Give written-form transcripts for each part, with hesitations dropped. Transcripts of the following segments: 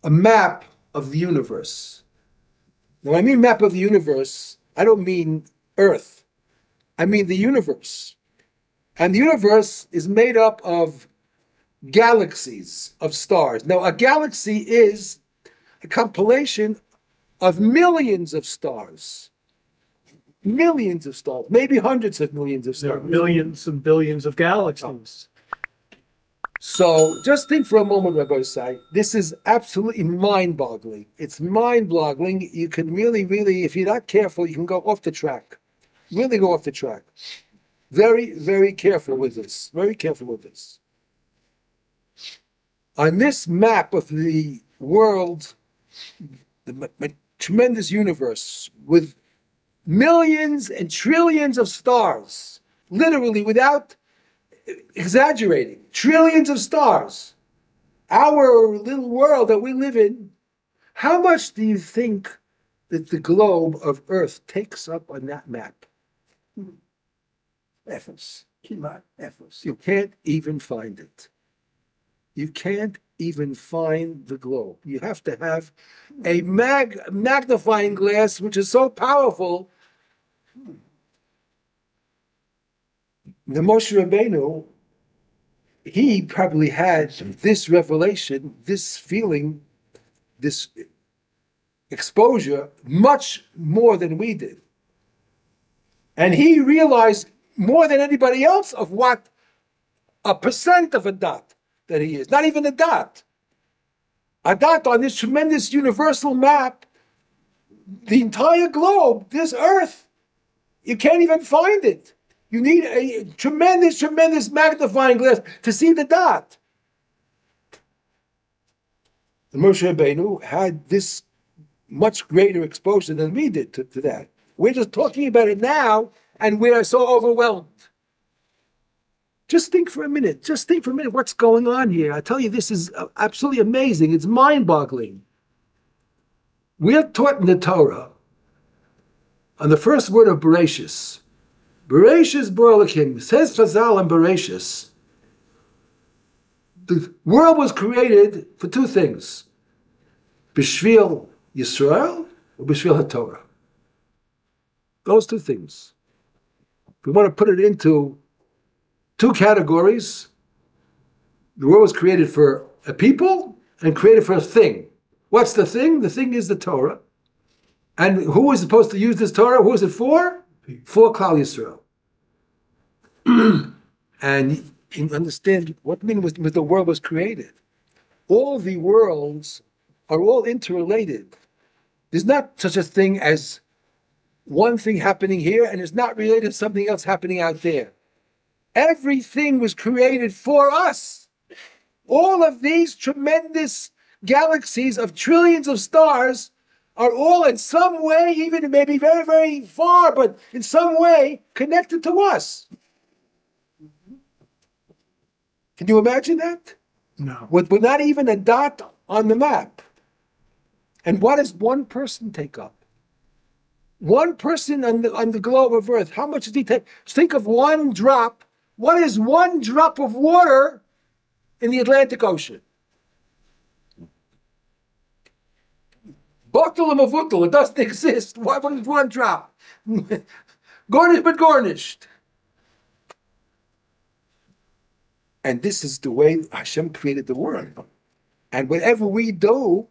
a map of the universe. Now, when I mean map of the universe, I don't mean Earth. I mean the universe. And the universe is made up of galaxies of stars. Now, a galaxy is a compilation of millions of stars. Millions of stars, maybe hundreds of millions of stars. There are millions and billions of galaxies. So just think for a moment, Rabbi Say, this is absolutely mind-boggling. It's mind-boggling. You can really, if you're not careful, you can go off the track. Really go off the track. Very, very careful with this. Very careful with this. On this map of the world, the tremendous universe with millions and trillions of stars, literally without exaggerating, trillions of stars, our little world that we live in, how much do you think that the globe of Earth takes up on that map? Efforts. Efforts. You can't even find it. You can't even find the globe. You have to have a magnifying glass which is so powerful. The Moshe Rabbeinu, he probably had this revelation, this feeling, this exposure much more than we did. And he realized more than anybody else of what a percent of a dot that he is. Not even a dot. A dot on this tremendous universal map, the entire globe, this earth, you can't even find it. You need a tremendous, tremendous magnifying glass to see the dot. And Moshe Rabbeinu had this much greater exposure than we did to that. We're just talking about it now, and we are so overwhelmed. Just think for a minute. Just think for a minute what's going on here. I tell you, this is absolutely amazing. It's mind-boggling. We are taught in the Torah on the first word of Bereshis. Bereshis bara Elokim. Says Chazal in Bereshis, the world was created for two things. B'shvil Yisrael or B'shvil HaTorah. Those two things. If we want to put it into two categories, the world was created for a people and created for a thing. What's the thing? The thing is the Torah. And who is supposed to use this Torah? Who is it for? For Klal Yisrael. And you understand what I mean was the world was created. All the worlds are all interrelated. There's not such a thing as one thing happening here and it's not related to something else happening out there. Everything was created for us. All of these tremendous galaxies of trillions of stars are all in some way, even maybe very, very far, but in some way connected to us. Can you imagine that? No. With not even a dot on the map. And what does one person take up? One person on the globe of Earth, how much does he take? Think of one drop. What is one drop of water in the Atlantic Ocean? Bottle of mavutal, it doesn't exist. What is one drop? Garnished but garnished. And this is the way Hashem created the world. And whatever we do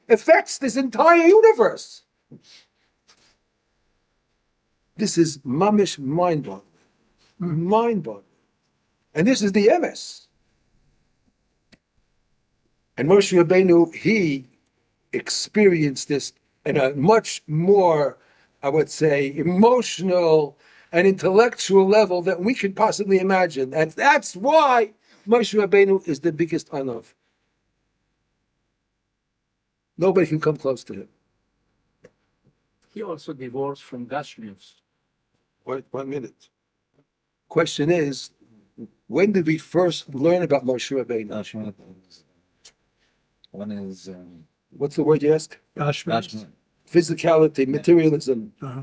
affects this entire universe. This is mamish mind-boggling. Mind-boggling. And this is the emes. And Moshe Rabbeinu, he experienced this in a much more, I would say, emotional and intellectual level that we could possibly imagine. And that's why Moshe Rabbeinu is the biggest Anav. Nobody can come close to him. He also divorced from Gashmius. Wait 1 minute. Question is, when did we first learn about Moshe Rabbeinu? One is What's the word you ask? Gashmius. Physicality, materialism. Uh-huh.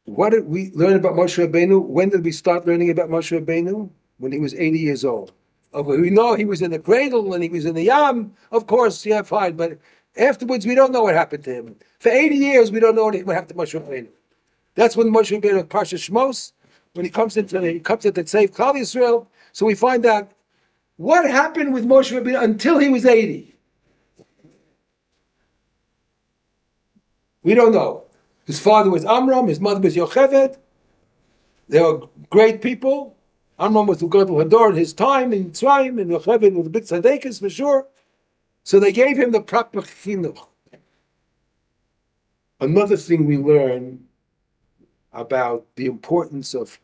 What did we learn about Moshe Rabbeinu? When did we start learning about Moshe Rabbeinu? When he was 80 years old. We know he was in the cradle and he was in the yam. Of course, yeah, fine. But afterwards, we don't know what happened to him. For 80 years, we don't know what happened to Moshe Rabbeinu. That's when Moshe Rabbeinu, Parsha Shmos, when he comes into to save Klal Yisrael. So we find out what happened with Moshe Rabbeinu until he was 80. We don't know. His father was Amram, his mother was Yocheved. They were great people. Amram was the Gadol Hador in his time in Mitzrayim, and Yocheved was a big tzaddikus for sure. So they gave him the proper chinuch. Another thing we learn about the importance of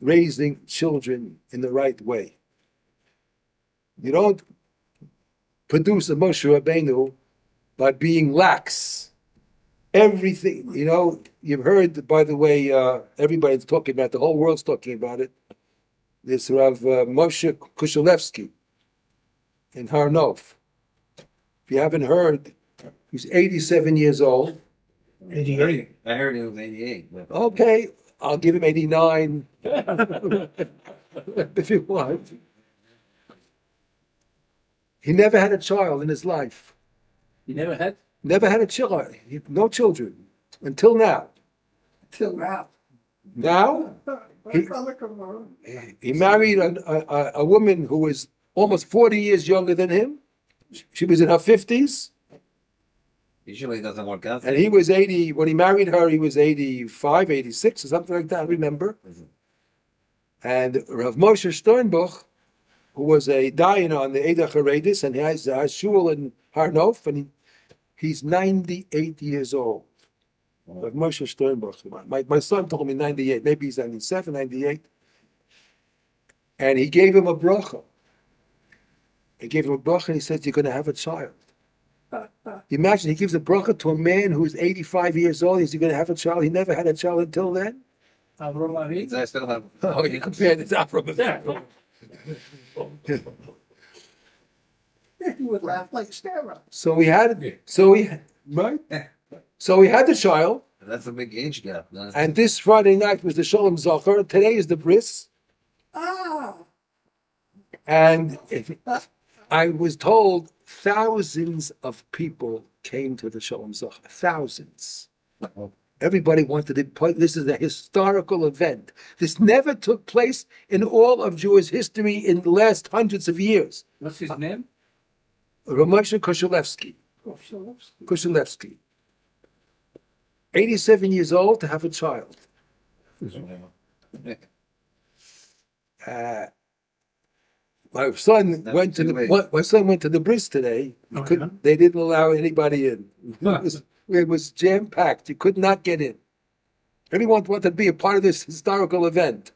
raising children in the right way. You don't produce a Moshe Rabbeinu by being lax. Everything, you've heard, by the way, everybody's talking about, the whole world's talking about it. This Rav Moshe Kushelevsky in Har Nof. If you haven't heard, he's 87 years old. 88. I heard he was 88. But... Okay, I'll give him 89 if you want. He never had a child in his life. You never had? Never had a child. No children until now. Till now. Now, he married a woman who was almost 40 years younger than him. She was in her 50s. Usually it doesn't work out. And he was 80. When he married her, he was 85, 86, or something like that, I remember. And Rav Moshe Sternbuch, who was a dayan on the Eidah Charedis, and he has a shul in Har Nof, and he's 98 years old. Rav Moshe Sternbuch. My son told me 98. Maybe he's 97, 98. And he gave him a bracha. He gave him a bracha and he said, you're going to have a child. Imagine he gives a bracha to a man who's 85 years old. Is he going to have a child? He never had a child until then. I still have. Oh, you compared it to Avram. You would laugh like Sarah. So we had the child. That's a big age gap. And this Friday night was the Shalom Zachar. Today is the bris. And I was told thousands of people came to the Shalom Zachar. Thousands. Everybody wanted to play. This is a historical event. This never took place in all of Jewish history in the last hundreds of years. What's his name? Ramosha Kushelevsky. Kushelevsky. 87 years old to have a child. My son went to the bris today. They didn't allow anybody in. It was jam-packed. You could not get in. Everyone wanted to be a part of this historical event.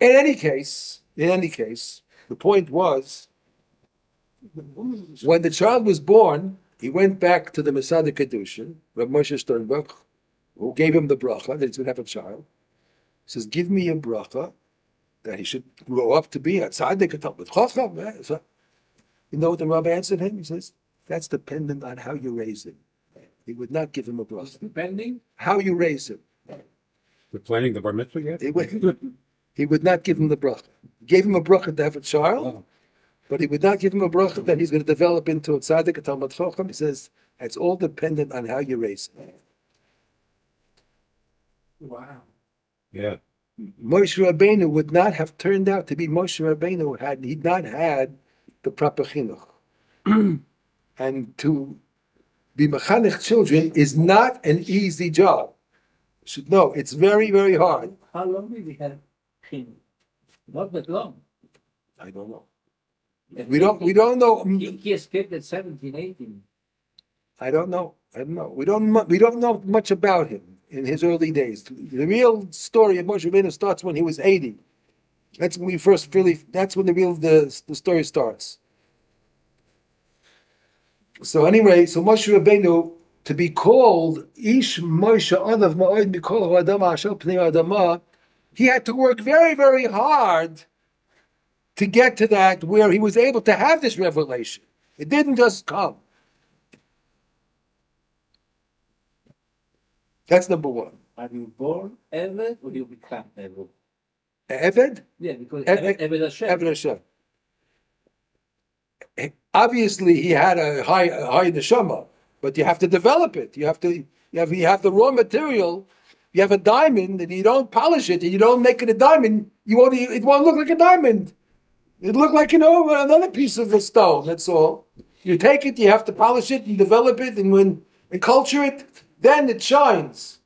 In any case, the point was, when the child was born, he went back to the Masada Kedushin, Rav Moshe Sternbuch, who gave him the bracha that he's going to have a child. He says, give me a bracha that he should grow up to be a tzaddik, a talmid chacham. So, you know what the Rabbi answered him? He says, that's dependent on how you raise him. He would not give him a bracha. Depending? How you raise him. We're planning the bar mitzvah yet? He would not give him the bracha. He gave him a bracha to have a child, but he would not give him a bracha that he's going to develop into a tzaddik, a talmid chacham. He says, it's all dependent on how you raise him. Wow. Yeah. Moshe Rabbeinu would not have turned out to be Moshe Rabbeinu had he not had the proper chinuch. And to be mechanech children is not an easy job. You should know, it's very, very hard. How long did he have him? Not that long. I don't know. We don't know. He escaped at 17, 18. I don't know. We don't know much about him in his early days. The real story of Moshe Rabbeinu starts when he was 80. That's when the story starts. So anyway, Moshe Rabbeinu, to be called Ish Moshe Adav Ma'od Mikol Ha'adama Ashel Pnei Adama, he had to work very, very hard to get to that where he was able to have this revelation. It didn't just come. That's number one. Are you born Eved or you become Eved? Eved? Yeah, because Eved Eved Hashem. Eved Hashem. obviously he had a high neshama, but you have to develop it. You have the raw material. You have a diamond, and you don't polish it, and you don't make it a diamond. It won't look like a diamond. It look like another piece of a stone. That's all. You take it, you have to polish it and develop it, and culture it, then it shines.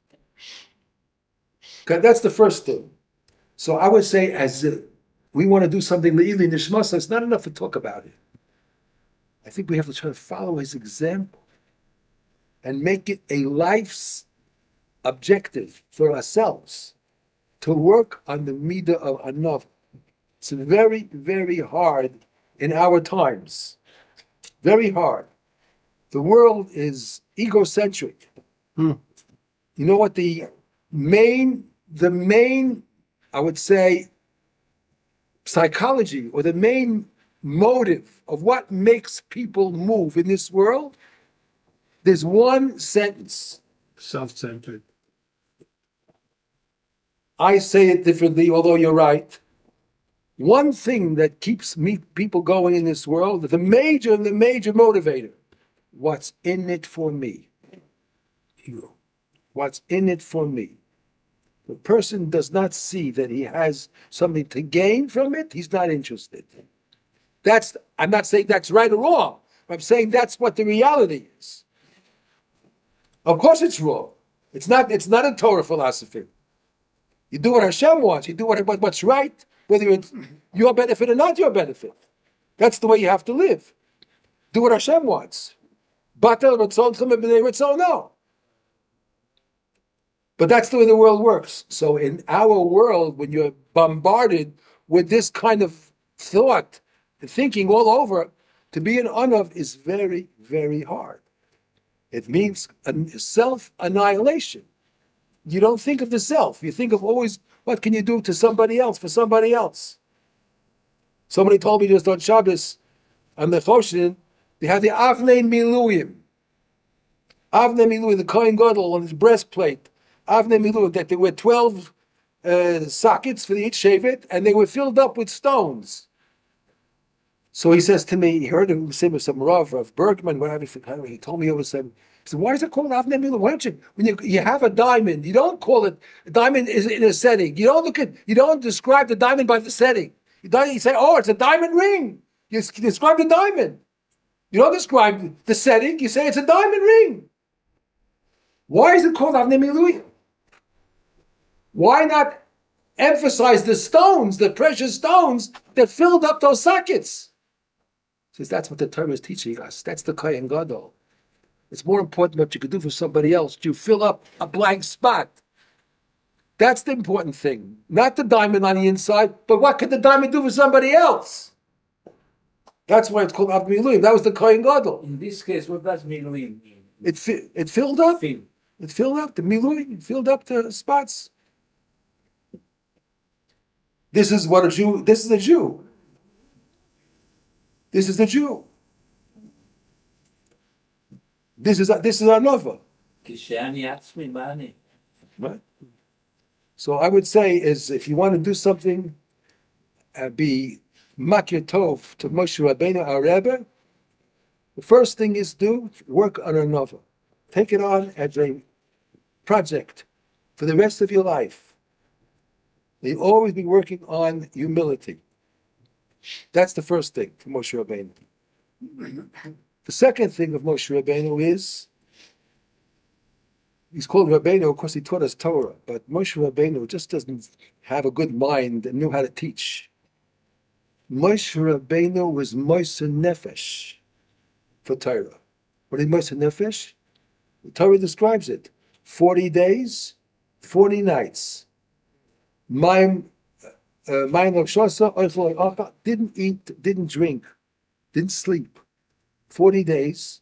Okay, that's the first thing. So I would say, we want to do something le'ili nishmasa, it's not enough to talk about it. I think we have to try to follow his example and make it a life's objective for ourselves to work on the midah of anov. It's very, very hard in our times. Very hard. The world is egocentric. You know what the main, I would say, psychology or the main motive of what makes people move in this world? There's one sentence. Self-centered. I say it differently, although you're right. One thing that keeps people going in this world, the major motivator, what's in it for me? What's in it for me? The person does not see that he has something to gain from it, he's not interested. I'm not saying that's right or wrong. I'm saying that's what the reality is. Of course it's wrong. It's not a Torah philosophy. You do what Hashem wants. You do what's right, whether it's your benefit or not your benefit. That's the way you have to live. Do what Hashem wants. Batel ratzon tzom b'nei ratzon, no. But that's the way the world works. So in our world, when you're bombarded with this kind of thought, thinking all over, to be an anav is very, very hard. It means self-annihilation. You don't think of the self. You think of always, what can you do to somebody else, for somebody else? Somebody told me just on Shabbos, on the Choshen, they have the Avnei Miluyim. Avnei Miluyim, the Kohen Gadol on his breastplate. Avnei Miluyim, that there were 12 sockets for each shevet, and they were filled up with stones. So he says to me, he heard him say with some Rav Bergman, whatever, he told me over some. He said, why is it called Avnei Miluyim? Why don't you, when you have a diamond, you don't call it, a diamond is in a setting. You don't describe the diamond by the setting. You say, oh, it's a diamond ring. You describe the diamond. You don't describe the setting, you say it's a diamond ring. Why is it called Avnei Miluyim? Why not emphasize the stones, the precious stones that filled up those sockets? He says that's what the Torah is teaching us. That's the Kohen Gadol. It's more important what you could do for somebody else. You fill up a blank spot. That's the important thing. Not the diamond on the inside, but what could the diamond do for somebody else? That's why it's called Avnei Miluyim. That was the Kohen Gadol. In this case, what does Miluyim mean? It filled up. It filled up the Miluyim. It filled up the spots. This is what a Jew. This is a Jew. This is the Jew. This is our Nova. Right? So I would say is if you want to do something, be Makir Tov to Moshe Rabbeinu, our Rebbe, the first thing is work on a Nova. Take it on as a project for the rest of your life. You'll always be working on humility. That's the first thing for Moshe Rabbeinu. The second thing of Moshe Rabbeinu is, he's called Rabbeinu, of course he taught us Torah, but Moshe Rabbeinu just doesn't have a good mind and knew how to teach. Moshe Rabbeinu was Moshe Nefesh for Torah. What is Moshe Nefesh? The Torah describes it. 40 days, 40 nights. Didn't eat, didn't drink, didn't sleep. 40 days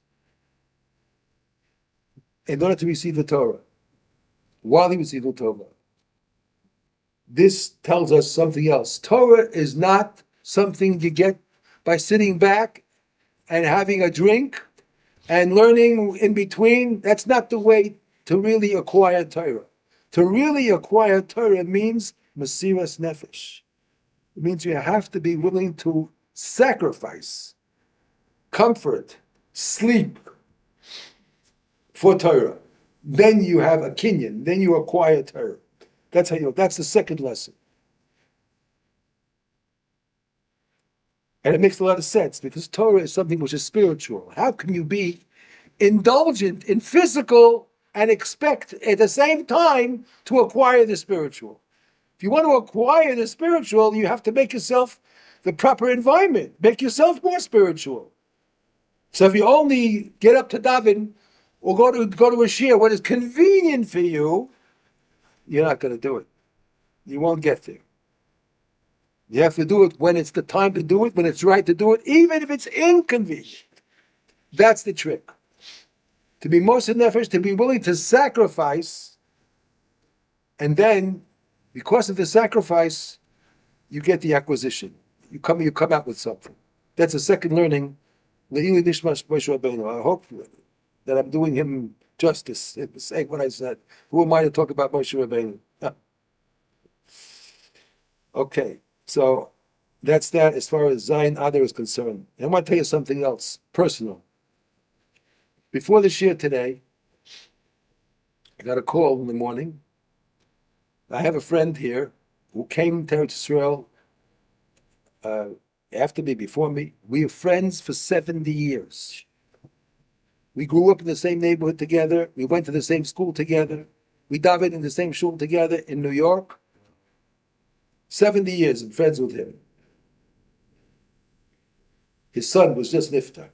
in order to receive the Torah. While he received the Torah. This tells us something else. Torah is not something you get by sitting back and having a drink and learning in between. That's not the way to really acquire Torah. To really acquire Torah means Mesiras Nefesh. It means you have to be willing to sacrifice. comfort, sleep for Torah. Then you have a kinyan. Then you acquire Torah. That's the second lesson. And it makes a lot of sense because Torah is something which is spiritual. How can you be indulgent in physical and expect at the same time to acquire the spiritual? If you want to acquire the spiritual, you have to make yourself the proper environment. Make yourself more spiritual. So if you only get up to daven or go to a shir when it's convenient for you, you're not going to do it. You won't get there. You have to do it when it's the time to do it, when it's right to do it, even if it's inconvenient. That's the trick. To be moser nefesh, to be willing to sacrifice, and then, because of the sacrifice, you get the acquisition. You come out with something. That's a second learning. I hope that I'm doing him justice in saying what I said. Who am I to talk about Moshe Rabbeinu? Okay, so that's that as far as Zion Adar is concerned. And I want to tell you something else, personal. Before the shir today, I got a call in the morning. I have a friend here who came to Israel after me, before me. We were friends for 70 years. We grew up in the same neighborhood together. We went to the same school together. We davened in the same shul together in New York. 70 years, I'm friends with him. His son was just niftar.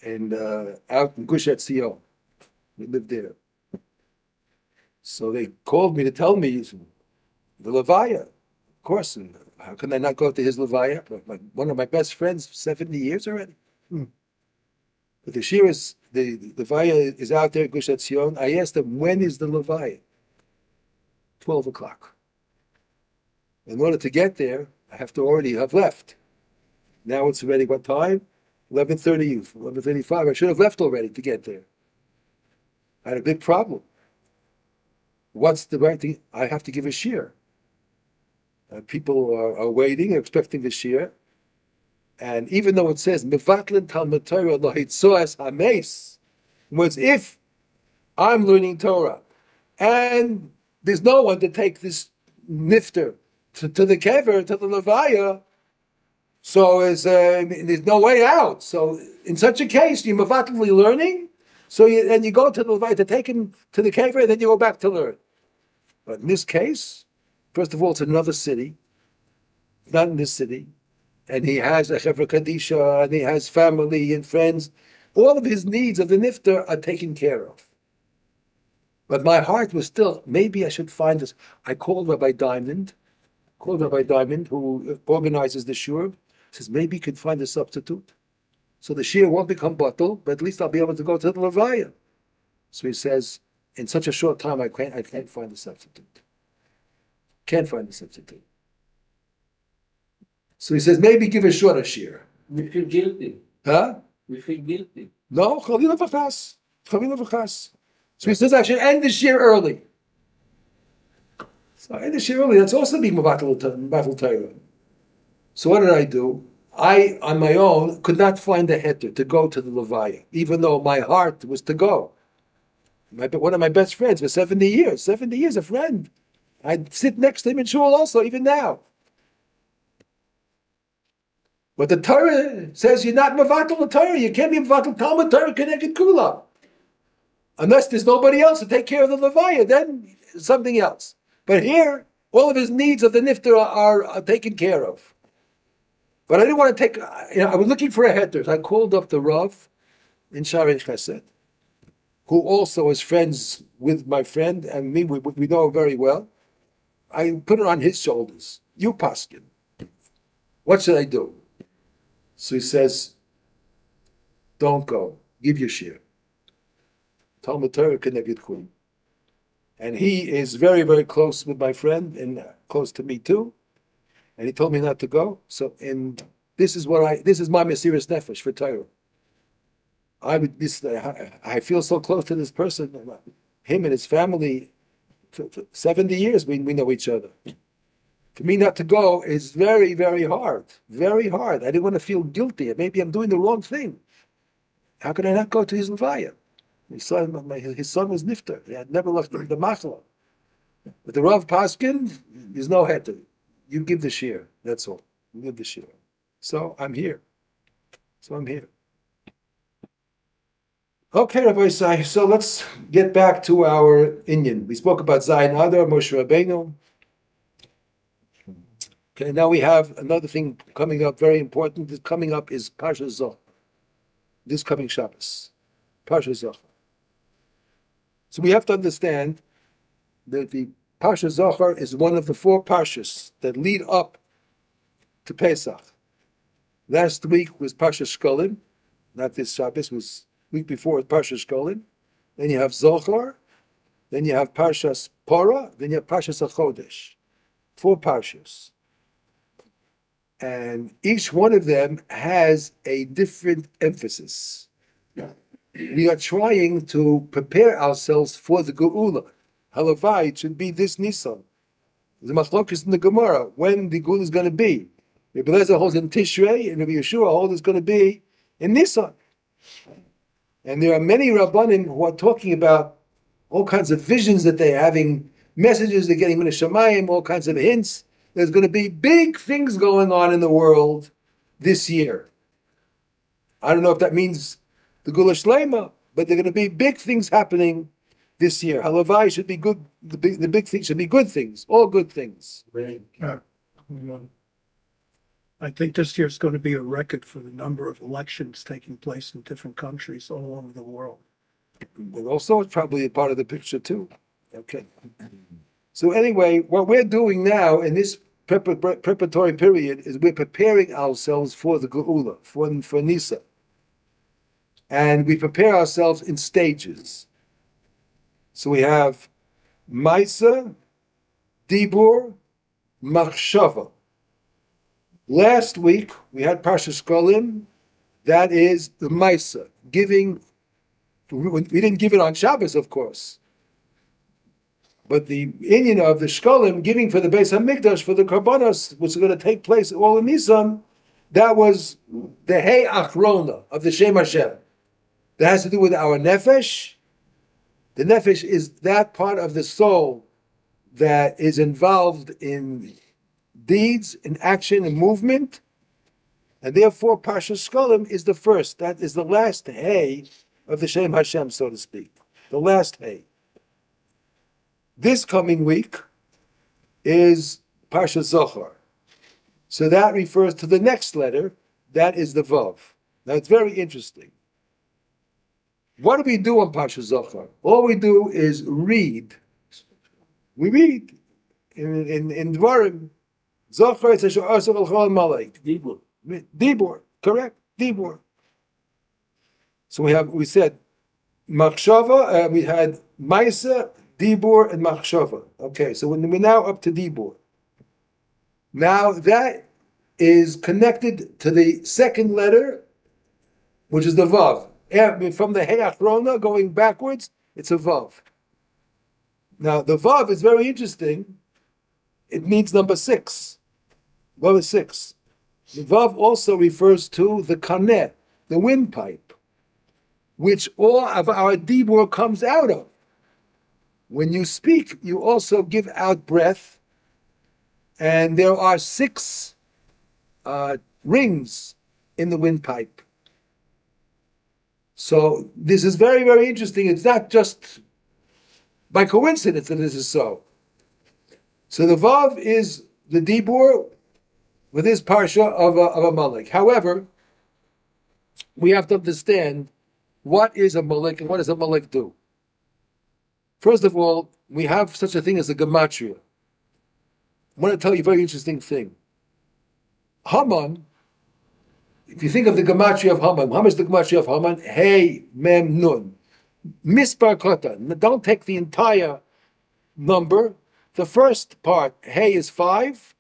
And out in Gush Etzion. We lived there. So they called me to tell me the Levaya. Of course, and how can I not go to his Levaya? One of my best friends, 70 years already. But the shir is, the Levaya is out there at Gush Etzion. I asked him, when is the Levaya? 12 o'clock. In order to get there, I have to already have left. Now it's already what time? 11:30, 11:35. I should have left already to get there. I had a big problem. What's the right thing? I have to give a shir. People are waiting, expecting the shir. And even though it says, Mevatlin Talmud Torah Lohitzoas Hames, was if I'm learning Torah and there's no one to take this nifter to the kever, to the levaya, so there's no way out. So in such a case, you're mevatlin learning, so you go to the levaya to take him to the kever, and then you go back to learn. But in this case, first of all, it's another city, not in this city, and he has a chevra kadisha, and he has family and friends. All of his needs of the nifter are taken care of. But my heart was still, maybe I should find this. I called Rabbi Diamond, who organizes the shur, says maybe you could find a substitute. So the shir won't become bottle, but at least I'll be able to go to the levaya. So he says, in such a short time, I can't find a substitute. Can't find a substitute. So he says, maybe give a shorter shir. We feel guilty. Huh? We feel guilty. No, chavila v'chas. Chavila v'chas. So he says, I should end the shir early. So I end the shir early. That's also being battle Torah. So what did I do? I, on my own, could not find a heter to go to the levaya, even though my heart was to go. One of my best friends for 70 years. 70 years, a friend. I'd sit next to him in shul also, even now. But the Torah says you're not mevatel the Torah. You can't be mevatel Talmud Torah connected kula. Unless there's nobody else to take care of the levaya, then something else. But here, all of his needs of the nifter are taken care of. But I didn't want to take, I was looking for a heter. I called up the Rav in Sharei Chesed, who also is friends with my friend and me. We know him very well. I put it on his shoulders. You paskin. What should I do? So he says, don't go. Give your shir. Talmud Torah Keneged Kun. And he is very, very close with my friend and close to me too. And he told me not to go. So this is my Mesiras Nefesh for Torah. I feel so close to this person, him and his family. For 70 years we know each other. For me not to go is very, very hard. Very hard. I didn't want to feel guilty. Maybe I'm doing the wrong thing. How could I not go to his levaya? His son was nifter. He had never left the NACHLAOT. But the Rav Paskin, there's no head to it. You give the share. That's all. You give the share. So I'm here. Okay, Rabbi Isai. So let's get back to our Inyan. We spoke about Zayin Adar, Moshe Rabbeinu. Okay, now we have another thing coming up, very important. This coming up is Parsha Zohar. This coming Shabbos. Parsha Zohar. So we have to understand that the Parsha Zohar is one of the 4 Parshas that lead up to Pesach. Last week was Parsha Shkolim. Not this Shabbos, was week before Parsha Shkolim. Then you have Zohar. Then you have Parshas Porah. Then you have Parshas HaChodesh. 4 Parshas. And each one of them has a different emphasis. We are trying to prepare ourselves for the Geula. Halavai, it should be this Nisan. The Machlokas in the Gemara, when the Geula is going to be. Rabbi Eliezer holds in Tishrei, and Rabbi Yeshua holds it's going to be in Nisan. And there are many Rabbanim who are talking about all kinds of visions that they're having, messages they're getting from the Shemayim, all kinds of hints. There's going to be big things going on in the world this year. I don't know if that means the Gula Shlema, but there are going to be big things happening this year. Halavai should be good. The big things should be good things, all good things. I think this year's going to be a record for the number of elections taking place in different countries all over the world. But also, it's probably a part of the picture too. Okay. So anyway, what we're doing now in this preparatory period is we're preparing ourselves for the Geula, for Nisa. And we prepare ourselves in stages. So we have Maisa, Dibur, Machshava. Last week, we had Parsha Shkolim. That is the Maisa, giving. We didn't give it on Shabbos, of course. But the Inyan of the Shkolim, giving for the Beis HaMikdash, for the Karbanos, which is going to take place all in Nisan, that was the Hey Achrona of the Shem Hashem. That has to do with our Nefesh. The Nefesh is that part of the soul that is involved in deeds, in action, and movement. And therefore, Parsha Shkolim is the first. That is the last Hey of the Shem Hashem, so to speak. The last Hey. This coming week is Parsha Zohar. So that refers to the next letter. That is the Vav. Now it's very interesting. What do we do on Parsha Zohar? All we do is read. We read in Dvarim. Zohar is Asher Asar Al Chol Malek. Dibur, correct? Dibur. So we said Machshava. We had Maisa, Dibur, and Machshava. Okay, so we're now up to Dibur. Now that is connected to the second letter, which is the Vav. From the Hey Achrona going backwards, it's a Vav. Now the Vav is very interesting. It means number 6. Vav is 6. The Vav also refers to the Kaneh, the windpipe, which all of our Dibur comes out of. When you speak, you also give out breath, and there are 6 rings in the windpipe. So this is very, very interesting. It's not just by coincidence that this is so. So the Vav is the Dibur with this parsha of a Malek. However, we have to understand what is a Malek and what does a Malek do. First of all, we have such a thing as a gematria. I want to tell you a very interesting thing. Haman, if you think of the gematria of Haman, how much is the gematria of Haman? Hey, mem, nun. Mispar kota. Don't take the entire number. The first part, hey, is 5.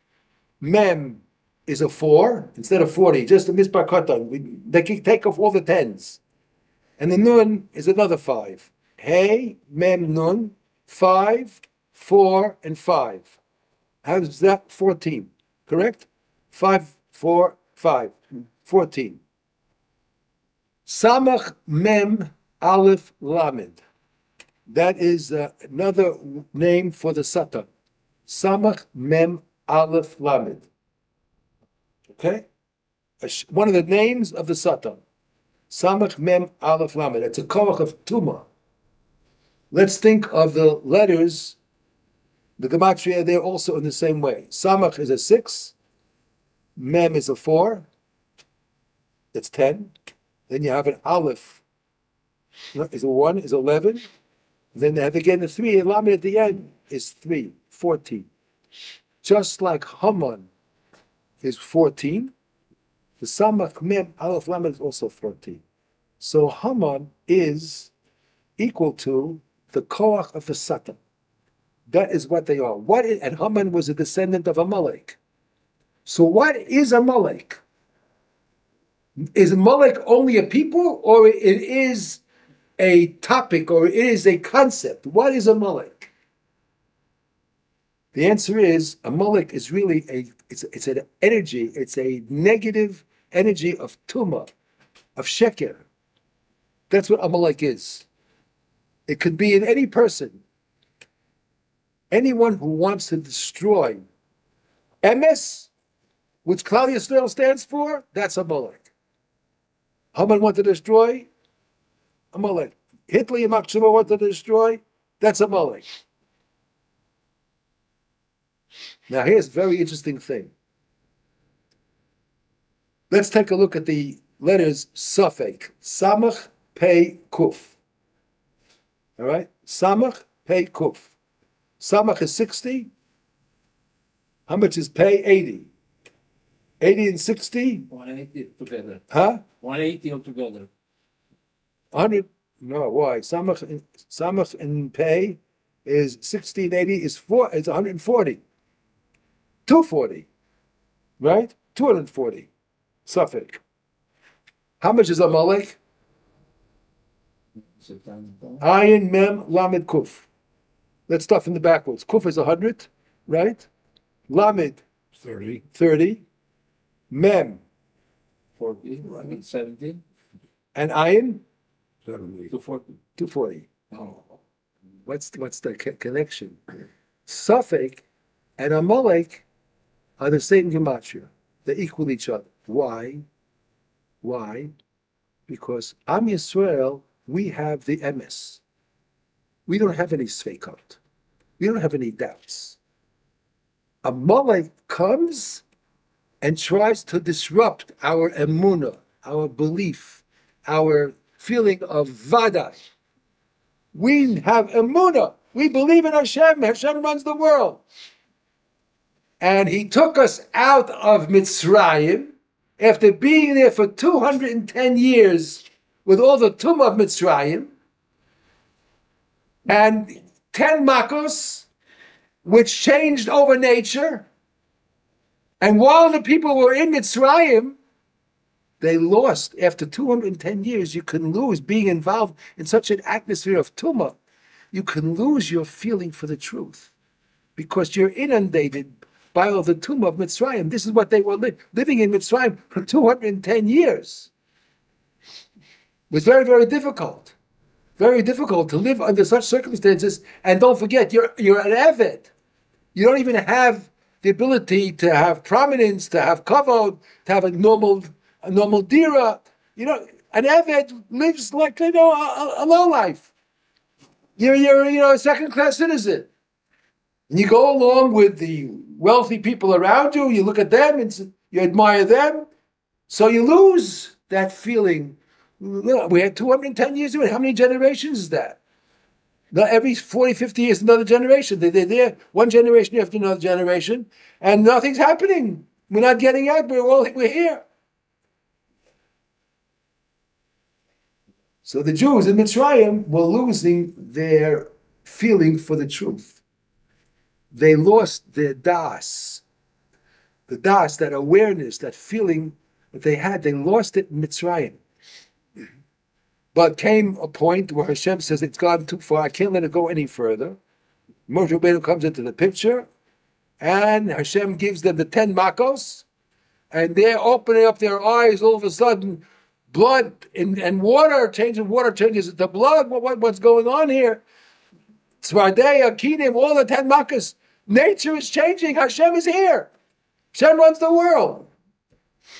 Mem is a 4 instead of 40. Just a mispar kota. They can take off all the 10s. And the nun is another 5. Hey, mem, nun, 5, 4, and 5. How's that? 14, correct? 5, 4, 5, 14. Samach Mem Aleph Lamed. That is another name for the Satan. Samach Mem Aleph Lamed. Okay? One of the names of the Satan. Samach Mem Aleph Lamed. It's a koach of Tumah. Let's think of the letters. The gematria there also in the same way. Samach is a 6. Mem is a 4. That's 10. Then you have an Aleph. Is a 1, is 11. Then they have again the 3. And Lamed at the end is 3, 14. Just like Haman is 14, the Samach Mem Aleph Lamed is also 14. So Haman is equal to the koach of the Satan. That is what they are. And Haman was a descendant of Amalek. So what is Amalek? Is Amalek only a people, or it is a topic, or it is a concept? What is Amalek? The answer is Amalek is really it's an energy. It's a negative energy of tumah, of sheker. That's what Amalek is. It could be in any person. Anyone who wants to destroy emes, which Klal Yisrael stands for, that's Amalek. Haman wanted to destroy Amalek. Hitler and Machshava wanted to destroy, that's Amalek. Now here's a very interesting thing. Let's take a look at the letters Safek. Samach, Pei, Kuf. All right? Samach, Pei, Kuf. Samach is 60. How much is Pei? 80. 80 and 60? 180 together. Huh? 180 altogether. 100? No, why? Samach and Pei is 60 and 80 is 140. 240. Right? 240. Safek. How much is Amalek? Ayin, Mem, Lamed, Kuf. Let's start from the backwards. Kuf is 100, right? Lamed, 30. 30. Mem. 40, 70, And Ayin? 70. 240. 240. Oh. What's the connection? Safek and Amalek are the same gematria. They equal each other. Why? Why? Because Am Yisrael, we have the emes. We don't have any sveikot. We don't have any doubts. Amalek comes and tries to disrupt our emunah, our belief, our feeling of vadai. We have emunah. We believe in Hashem. Hashem runs the world. And he took us out of Mitzrayim after being there for 210 years with all the tumah of Mitzrayim and 10 makos, which changed over nature. And while the people were in Mitzrayim, they lost. After 210 years, you can lose being involved in such an atmosphere of tumah. You can lose your feeling for the truth because you're inundated by all the tumah of Mitzrayim. This is what they were living in Mitzrayim for 210 years. It was very, very difficult. Very difficult to live under such circumstances. And don't forget, you're an eved. You don't even have the ability to have prominence, to have kavod, to have a normal dira. You know, an eved lives like, a low life. You're a second-class citizen. And you go along with the wealthy people around you, you look at them and you admire them. So you lose that feeling. Look, we had 210 years of it. How many generations is that? Not every 40, 50 years, another generation. They're there, one generation after another generation, and nothing's happening. We're not getting out, we're here. So the Jews in Mitzrayim were losing their feeling for the truth. They lost their das. The das, that awareness, that feeling that they had, they lost it in Mitzrayim. But came a point where Hashem says, it's gone too far, I can't let it go any further. Moshe Rabbeinu comes into the picture, And Hashem gives them the 10 makos, and they're opening up their eyes. All of a sudden, blood and water changes into blood. What's going on here? Tzvardei, Akinim, all the 10 makos. Nature is changing. Hashem is here. Hashem runs the world.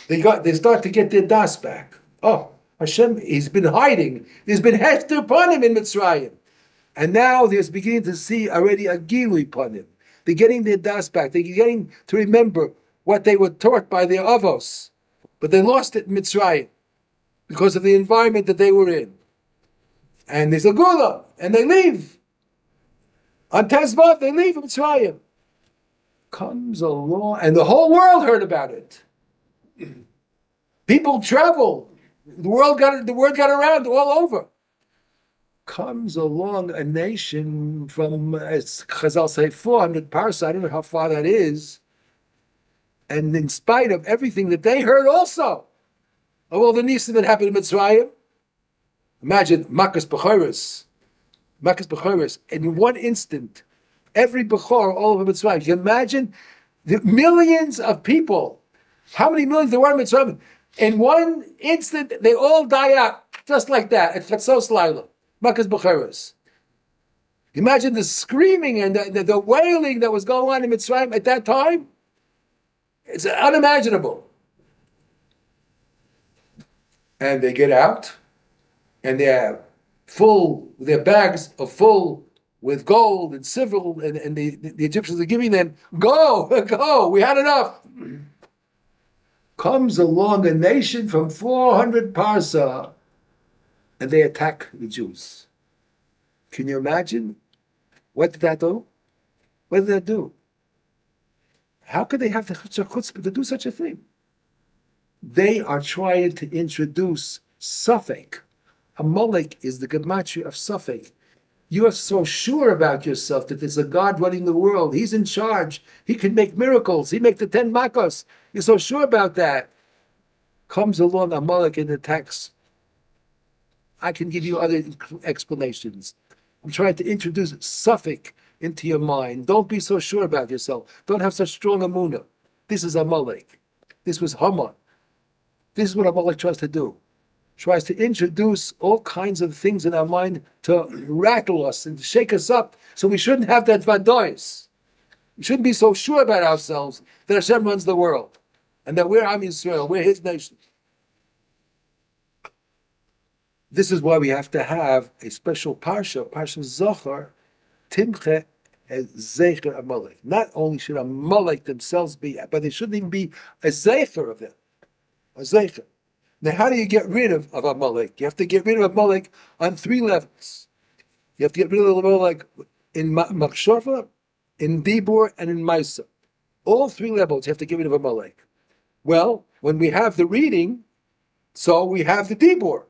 They start to get their das back. Oh, Hashem, he's been hiding. There's been hester upon him in Mitzrayim. And now they're beginning to see already a gilui upon him. They're getting their das back. They're getting to remember what they were taught by their avos. But they lost it in Mitzrayim because of the environment that they were in. And there's a gula, and they leave. On Tezvav, they leave Mitzrayim. Comes along, and the whole world heard about it. People travel. The word got around all over. Comes along a nation from, as Chazal say, 400 parsa. I don't know how far that is. And in spite of everything that they heard also, of all the nisim that happened in Mitzrayim, imagine Makas Bechoros, in one instant, every Bechor all over Mitzrayim. You imagine the millions of people. How many millions there were in Mitzrayim? In one instant, they all die out, just like that, at Chatzos Laila, Makas Bechoros. Imagine the screaming and the wailing that was going on in Mitzrayim at that time. It's unimaginable. And they get out, and their bags are full with gold and silver, and the Egyptians are giving them, go, we had enough. Comes along a nation from 400 parsa, and they attack the Jews. Can you imagine? What did that do? What did that do? How could they have the chutzpah to do such a thing? They are trying to introduce Suffolk. Amalek is the gematria of Suffolk. You are so sure about yourself that there's a God running the world. He's in charge. He can make miracles. He make the 10 makos. You're so sure about that. Comes along Amalek and attacks. I can give you other explanations. I'm trying to introduce Suffolk into your mind. Don't be so sure about yourself. Don't have such strong amunah. This is Amalek. This was Haman. This is what Amalek tries to do. Tries to introduce all kinds of things in our mind to rattle us and shake us up, so we shouldn't have that vadois. We shouldn't be so sure about ourselves that Hashem runs the world and that we're Am Yisrael, we're His nation. This is why we have to have a special parsha Zohar, Timche and Zecher Amalek. Not only should Amalek themselves be, but they shouldn't even be a Zecher of them. A Zecher. Now, how do you get rid of Amalek? You have to get rid of Amalek on 3 levels. You have to get rid of Amalek in Machshava, in Dibur, and in Maisa. All 3 levels you have to get rid of Amalek. Well, when we have the reading, so we have the Dibur.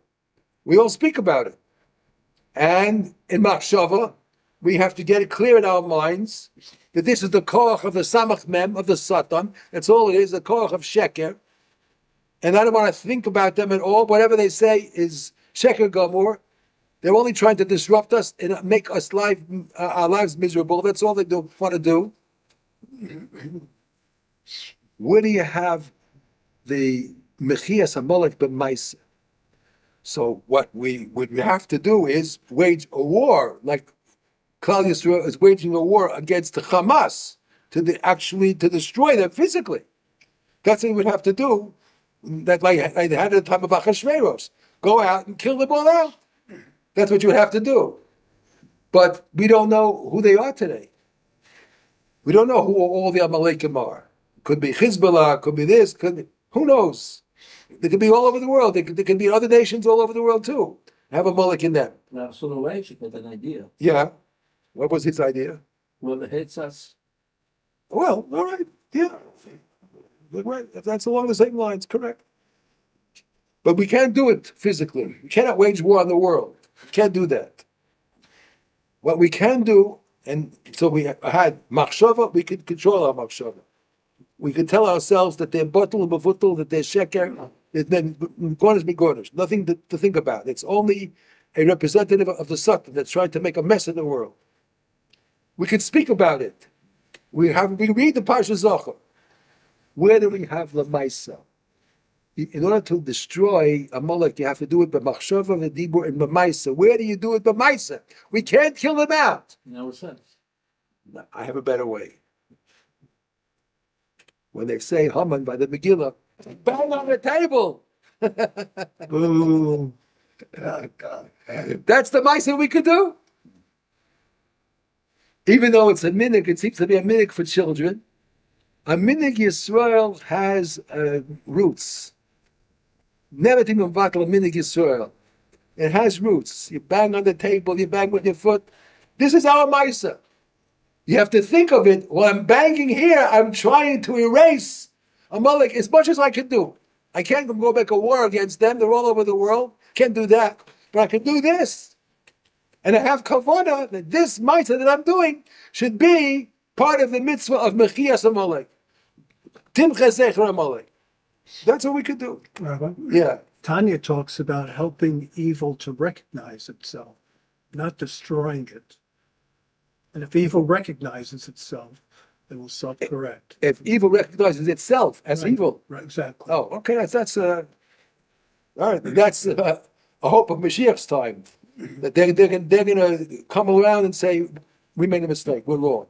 We all speak about it. And in Machshava, we have to get it clear in our minds that this is the koach of the Samach Mem, of the Satan. That's all it is, the koach of Sheker. And I don't want to think about them at all. Whatever they say is Sheker Gomor. They're only trying to disrupt us and make us our lives miserable. That's all they want to do. Where do you have the Mechias Amalek b'Maisa? So what we have to do is wage a war, like Klal Yisrael is waging a war against the Hamas to destroy them physically. That's what we would have to do. That like they had at the time of Achashverosh, go out and kill them all out. That's what you would have to do. But we don't know who they are today. We don't know who all the Amalekim are. Could be Hezbollah, could be this, who knows? They could be all over the world. They could be other nations all over the world too. Have a Amalek in them. Now, Solowaychik had an idea. Yeah. What was his idea? Well, it hits us. Well, all right. Yeah. Right. If that's along the same lines, correct. But we can't do it physically. We cannot wage war on the world. We can't do that. What we can do, and so we had machshava, we could control our machshava. We could tell ourselves that they're bottle and bavutal, that they're sheker, then gornish be gornish. Nothing to think about. It's only a representative of the Satan that's trying to make a mess in the world. We could speak about it. We read the Parsha Zochar. Where do we have Lamaisa? In order to destroy Amalek, you have to do it by Machshava, V'dibur, and B'maisa. Where do you do it by Maisa? We can't kill them out. No sense. I have a better way. When they say Haman by the Megillah, bang on the table. Boom. Oh, God. That's the Maisa we could do. Even though it's a minig, it seems to be a minig for children. A minig Yisrael has roots. Never think of a minig Yisrael. It has roots. You bang on the table, you bang with your foot. This is our Maisa. You have to think of it. While I'm banging here, I'm trying to erase Amalek as much as I can do. I can't go make a war against them. They're all over the world. Can't do that. But I can do this. And I have kavanah that this mitzvah that I'm doing should be part of the mitzvah of Mechias Amalek. Timcha Zecher Amalek. That's what we could do. Rabbi, Yeah. Tanya talks about helping evil to recognize itself, not destroying it. And if evil recognizes itself, it will self-correct. If evil recognizes itself as Right. evil. Right, exactly. Oh, okay. That's all right. That's a hope of Mashiach's time. That they're going to come around and say, we made a mistake. We're wrong.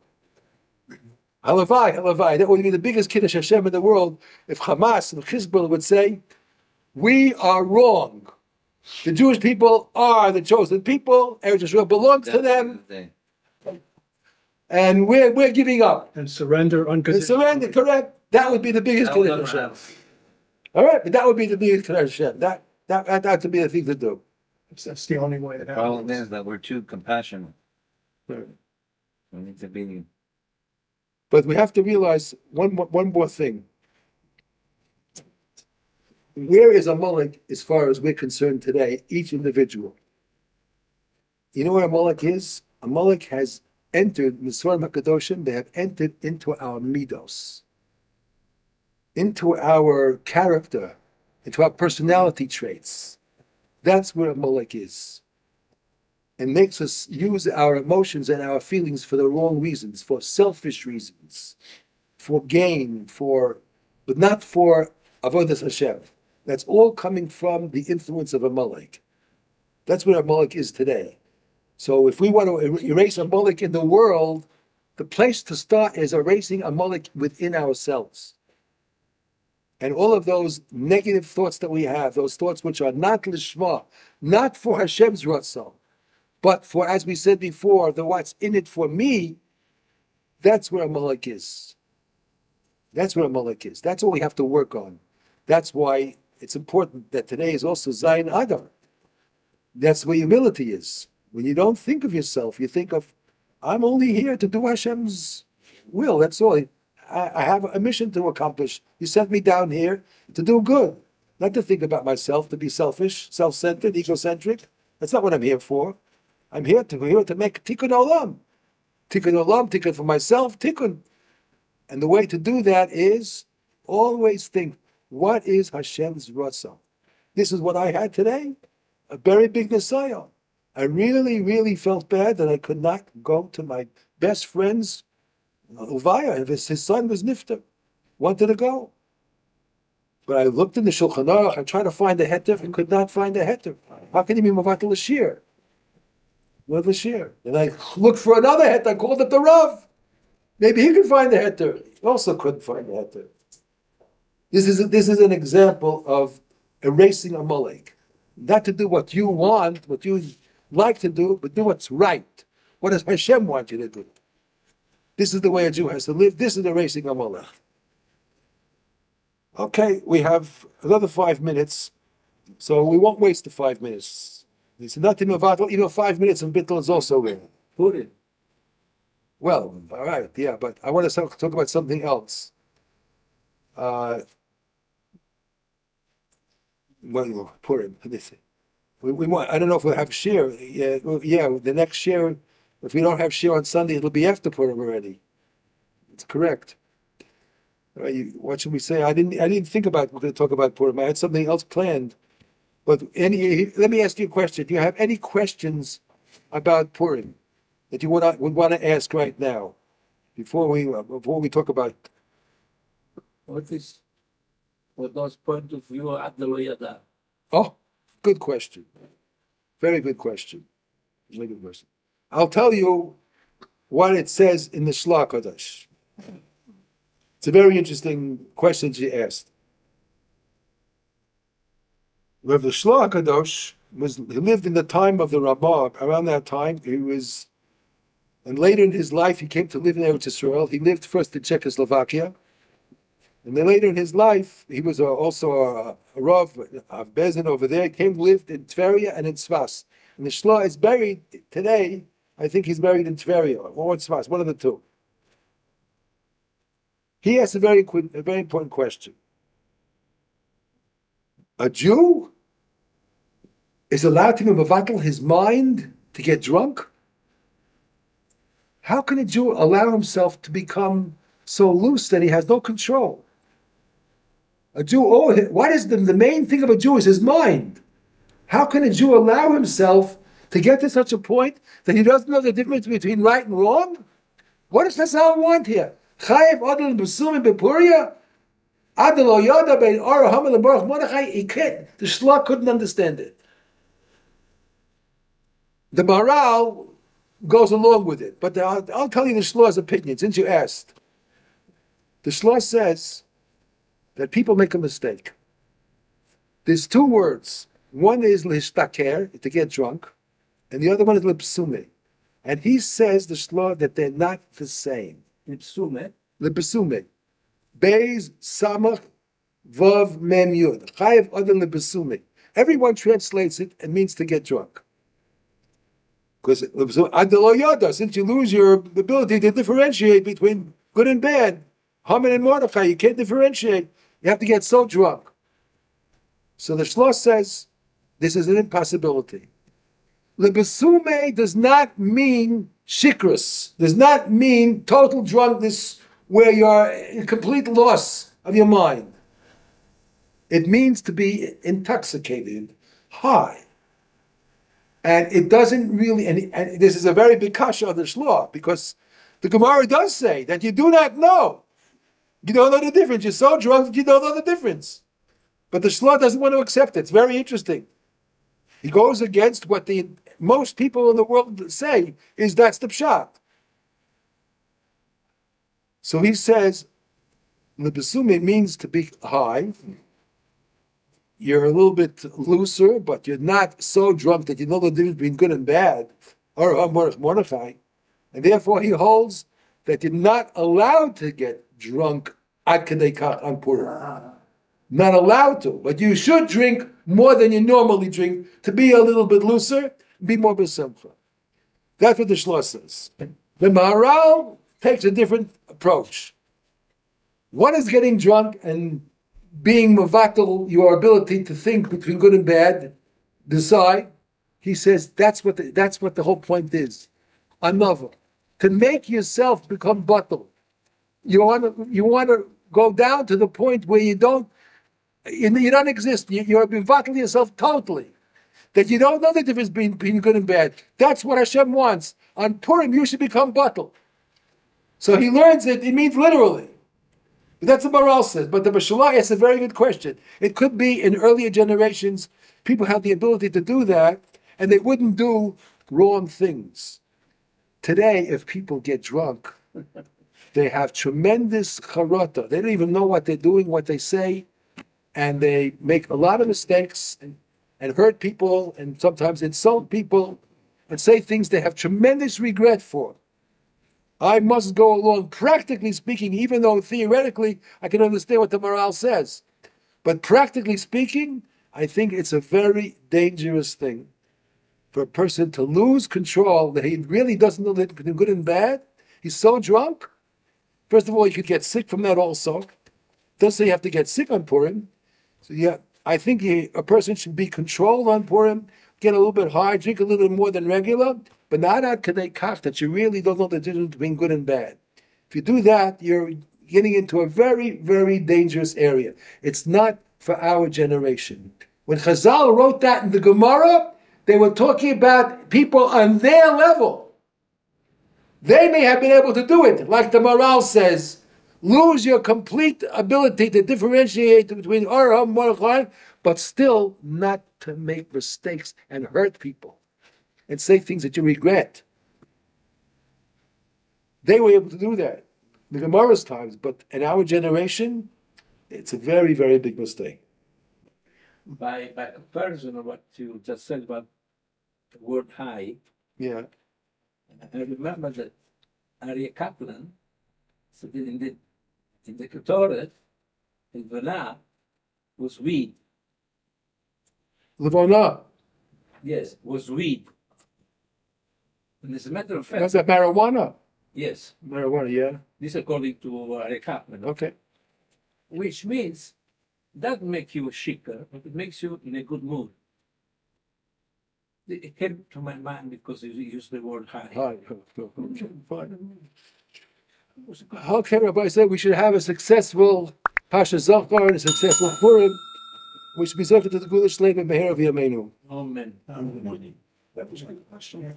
Halavai. That would be the biggest Kiddush Hashem in the world if Hamas and Hezbollah would say, we are wrong. The Jewish people are the chosen people. Eretz Yisrael belongs to them. And we're giving up. And surrender unconditionally. Surrender, correct. That would be the biggest Kiddush Hashem. All right, but that would be the biggest Kiddush Hashem. That would be the thing to do. That's the only way it The problem happens. is that we're too compassionate. We need to be. But we have to realize one more thing. Where is Amalek as far as we're concerned today, each individual? You know where Amalek is? Amalek has entered, Mitzvah HaKadoshim, they have entered into our midos, into our character, into our personality traits. That's where Amalek is. And makes us use our emotions and our feelings for the wrong reasons, for selfish reasons, for gain, but not for avodas Hashem. That's all coming from the influence of Amalek. That's what Amalek is today. So if we want to erase Amalek in the world, the place to start is erasing Amalek within ourselves. And all of those negative thoughts that we have, those thoughts which are not lishma, not for Hashem's ratzon, but for, as we said before, the what's in it for me, that's where Amalek is. That's where Amalek is. That's what we have to work on. That's why it's important that today is also Zayin Adar. That's where humility is. When you don't think of yourself, you think of, I'm only here to do Hashem's will. That's all. I have a mission to accomplish. You sent me down here to do good, not to think about myself, to be selfish, self-centered, egocentric. That's not what I'm here for. I'm here to make tikkun olam. Tikkun olam, tikkun for myself, tikkun. And the way to do that is always think, what is Hashem's ratzon? This is what I had today, a very big Nisayah. I really, really felt bad that I could not go to my best friend's Uvaya. His son was nifter, wanted to go. But I looked in the Shulchan Aruch, I tried to find a heter, and could not find a heter. How can he be Mavatal Ashir? What Ashir? And I looked for another heter, I called up the Rav. Maybe he could find the heter. He also couldn't find the heter. This is an example of erasing Amalek. Not to do what you want, what you like to do, but do what's right. What does Hashem want you to do? This is the way a Jew has to live. This is erasing Amalek. Okay, we have another 5 minutes, so we won't waste the 5 minutes. It's nothing about, 5 minutes of bittul is also in. Put it. Well, all right, yeah, but I want to talk about something else. Well, Purim. We want. I don't know if we'll have share. Yeah, the next share. If we don't have share on Sunday, it'll be after Purim already. It's correct. What should we say? I didn't think about we're going to talk about Purim. I had something else planned. But let me ask you a question. Do you have any questions about Purim that you would want to ask right now? before we talk about. What is, for those point of view, Adaloyada? Oh, good question. Very good question. Very good question. I'll tell you what it says in the Shla Kodesh. It's a very interesting question she asked. Rav the Shla Kadosh he lived in the time of the Rabbi. Around that time, and later in his life, he came to live in Eretz Yisrael. He lived first in Czechoslovakia, and then later in his life, he was also a Rav of Bezin over there. He lived in Tveria and in Tzfas. And the Shla is buried today. I think he's buried in Tveria or in Tzfas, one of the two. He asked a very important question. A Jew is allowed to mevatel his mind to get drunk? How can a Jew allow himself to become so loose that he has no control? A Jew, what is the main thing of a Jew is his mind. How can a Jew allow himself to get to such a point that he doesn't know the difference between right and wrong? What does Chazal want here? Chayev adol b'sumim b'puria? Adol o yada bein or hamel baruch Mordechai? He can't. The Shla couldn't understand it. The Maral goes along with it, but I'll tell you the Shla's opinion, since you asked. The Shla says that people make a mistake. There's two words. One is lishtaker, to get drunk, and the other one is lipsume. And he says, the Shla, that they're not the same. Lipsume? Lipsume. Beis, samach, vav, mem, yud. Chayev other lipsume. Everyone translates it and means to get drunk. Because since you lose your ability to differentiate between good and bad, Haman and Mordechai, you can't differentiate. You have to get so drunk. So the Shla says this is an impossibility. Lebesume does not mean shikrus, does not mean total drunkenness where you're in complete loss of your mind. It means to be intoxicated, high. And it doesn't really, and this is a very big kasha of the Shla, because the Gemara does say that you do not know. You don't know the difference. You're so drunk that you don't know the difference. But the Shla doesn't want to accept it. It's very interesting. He goes against what most people in the world say is that's the pshat. So he says, Lebesumim means to be high. You're a little bit looser, but you're not so drunk that you know the difference between good and bad, or Mordechai. And therefore he holds that you're not allowed to get drunk ad kadei kach on Purim. Not allowed to, but you should drink more than you normally drink to be a little bit looser, be more b'simcha. That's what the Shla says. The Maharal takes a different approach. One is getting drunk and being mevatel, your ability to think between good and bad, decide. He says that's what the whole point is. Another, to make yourself become batel. You want to go down to the point where you don't exist. You're mevatel yourself totally. That you don't know the difference between good and bad. That's what Hashem wants. On Purim, you should become batel. So he learns it means literally. That's what Maral says. But the Bashalai asks a very good question. It could be in earlier generations, people had the ability to do that, and they wouldn't do wrong things. Today, if people get drunk, they have tremendous charata. They don't even know what they're doing, what they say, and they make a lot of mistakes and hurt people, and sometimes insult people, and say things they have tremendous regret for. I must go along, practically speaking, even though theoretically I can understand what the Maral says. But practically speaking, I think it's a very dangerous thing for a person to lose control, that he really doesn't know the difference between good and bad. He's so drunk. First of all, you could get sick from that also. Doesn't say you have to get sick on Purim. So yeah, I think a person should be controlled on Purim, get a little bit high, drink a little bit more than regular, but not ad kadei kach, that you really don't know the difference between good and bad. If you do that, you're getting into a very, very dangerous area. It's not for our generation. When Chazal wrote that in the Gemara, they were talking about people on their level. They may have been able to do it, like the morale says. Lose your complete ability to differentiate between Arham and Mordechai, but still not to make mistakes and hurt people and say things that you regret. They were able to do that in the Gemara's times, but in our generation, it's a very, very big mistake. By comparison of what you just said about the word high, Yeah. I remember that Aryeh Kaplan said in the Ketoret, in Vana, was weed. Levona, Yes, was weed. And as a matter of fact, that's that marijuana. yes, Marijuana, yeah. this according to Aryeh Kaplan, Okay. which means doesn't make you a shikar, but it makes you in a good mood. It came to my mind because you used the word high. Hi. Fine. Okay, Rabbi said we should have a successful Pasha Zachar and a successful Purim, which be to the Gulish Leib and Meher of Yameinu. Amen. Amen. That was a good question.